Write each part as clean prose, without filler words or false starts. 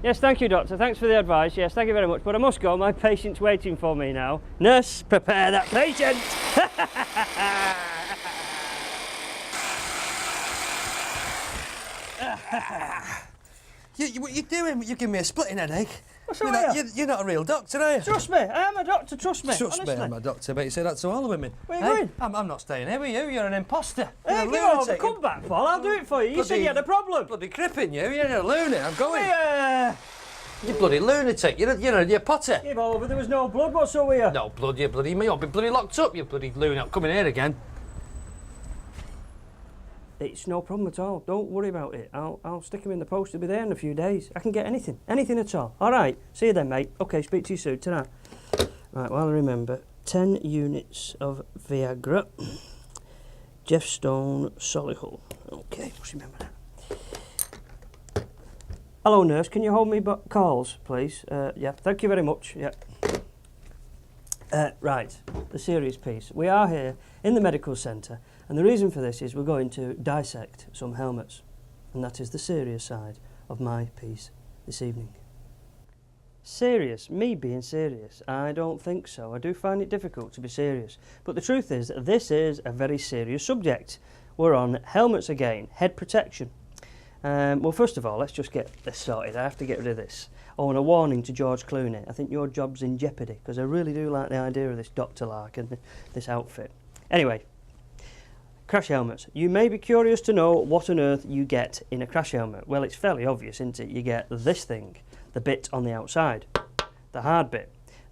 Yes, thank you, doctor. Thanks for the advice. Yes, thank you very much. But I must go. My patient's waiting for me now. Nurse, prepare that patient. What are you doing? You give me a splitting headache. What's the matter? You're not a real doctor, are you? Trust me, I am a doctor, trust me. Trust honestly. me, I'm a doctor, but you say that to all the women. Where are you going? I'm not staying here with you, you're an imposter. You're Hey, a get over, lunatic. come back, Paul, I'll do it for you. You said you had a problem. Bloody cripping you, you're a lunatic, I'm going. Hey, You bloody lunatic, you're Potter. give over, there was no blood, what's so weird? No blood, you bloody me, I'll be bloody locked up, you bloody lunatic. Come in here again. It's no problem at all, don't worry about it. I'll stick him in the post, he'll be there in a few days. I can get anything at all. All right, see you then, mate. Okay, speak to you soon, ta-ra. Right, well, I remember, 10 units of Viagra. Jeff Stone, Solihull. Okay, must remember that. Hello, nurse, can you hold me calls, please? Yeah, thank you very much, yeah. Right, the serious piece. We are here in the medical centre, and the reason for this is we're going to dissect some helmets, and that is the serious side of my piece this evening. Serious? Me being serious? I don't think so. I do find it difficult to be serious. But the truth is that this is a very serious subject. We're on helmets again, head protection. Well, first of all, let's just get this sorted. I have to get rid of this. Oh, and a warning to George Clooney. I think your job's in jeopardy, because I really do like the idea of this Dr. Lark and this outfit. Anyway, crash helmets. You may be curious to know what on earth you get in a crash helmet. Well, it's fairly obvious, isn't it? You get this thing, the bit on the outside, the hard bit.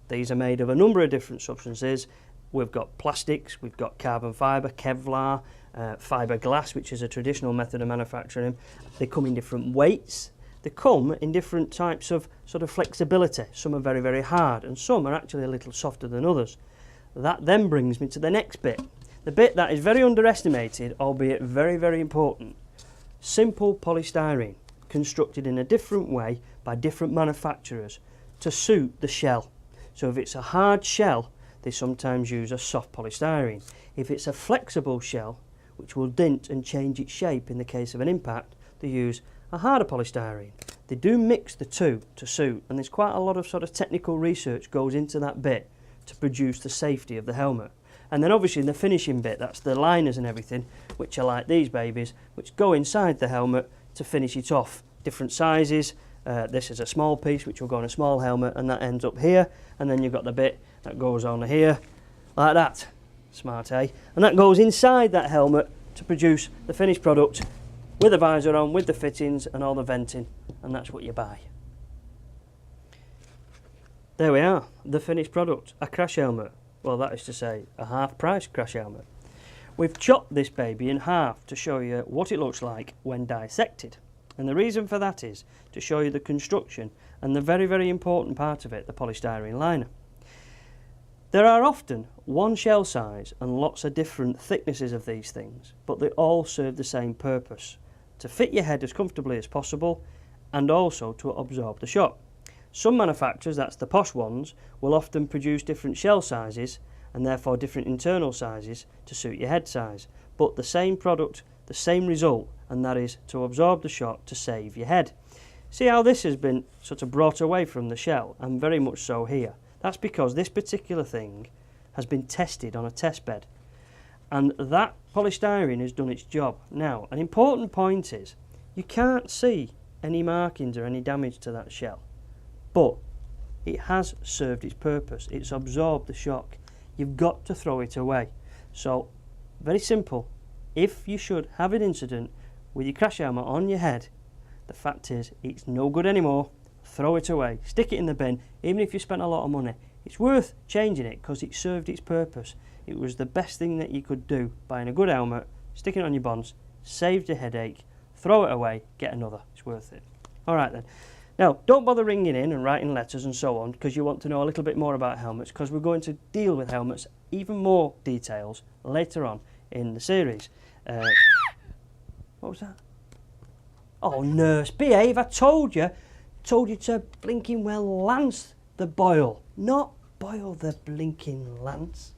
These are made of a number of different substances. We've got plastics, we've got carbon fibre, Kevlar, fiberglass, which is a traditional method of manufacturing them. They come in different weights. They come in different types of sort of flexibility. Some are very, very hard, and some are actually a little softer than others. That then brings me to the next bit. The bit that is very underestimated, albeit very, very important. Simple polystyrene, constructed in a different way by different manufacturers to suit the shell. So if it's a hard shell, they sometimes use a soft polystyrene. If it's a flexible shell, which will dint and change its shape in the case of an impact, they use a harder polystyrene. They do mix the two to suit, and there's quite a lot of sort of technical research goes into that bit to produce the safety of the helmet. And then obviously in the finishing bit, that's the liners and everything, which are like these babies, which go inside the helmet to finish it off. Different sizes. This is a small piece which will go on a small helmet, and that ends up here, and then you've got the bit that goes on here like that. Smart, eh? And that goes inside that helmet to produce the finished product with the visor on, with the fittings and all the venting, and that's what you buy. There we are, the finished product, a crash helmet. Well, that is to say, a half-price crash helmet. We've chopped this baby in half to show you what it looks like when dissected. And the reason for that is to show you the construction and the very, very important part of it, the polystyrene liner. There are often one shell size and lots of different thicknesses of these things, but they all serve the same purpose, to fit your head as comfortably as possible and also to absorb the shock. Some manufacturers, that's the posh ones, will often produce different shell sizes and therefore different internal sizes to suit your head size, but the same product, the same result, and that is to absorb the shock to save your head. See how this has been sort of brought away from the shell, and very much so here. That's because this particular thing has been tested on a test bed, and that polystyrene has done its job. Now, an important point is you can't see any markings or any damage to that shell, but it has served its purpose. It's absorbed the shock. You've got to throw it away. So, very simple. If you should have an incident with your crash helmet on your head, the fact is it's no good anymore. Throw it away. Stick it in the bin, even if you spent a lot of money. It's worth changing it because it served its purpose. It was the best thing that you could do, buying a good helmet, sticking it on your bonds, saved your headache, throw it away, get another. It's worth it. All right then. Now, don't bother ringing in and writing letters and so on because you want to know a little bit more about helmets, because we're going to deal with helmets, even more details, later on in the series. What was that? Oh, nurse, behave. I told you to blinking well lance the boil, not boil the blinking lance.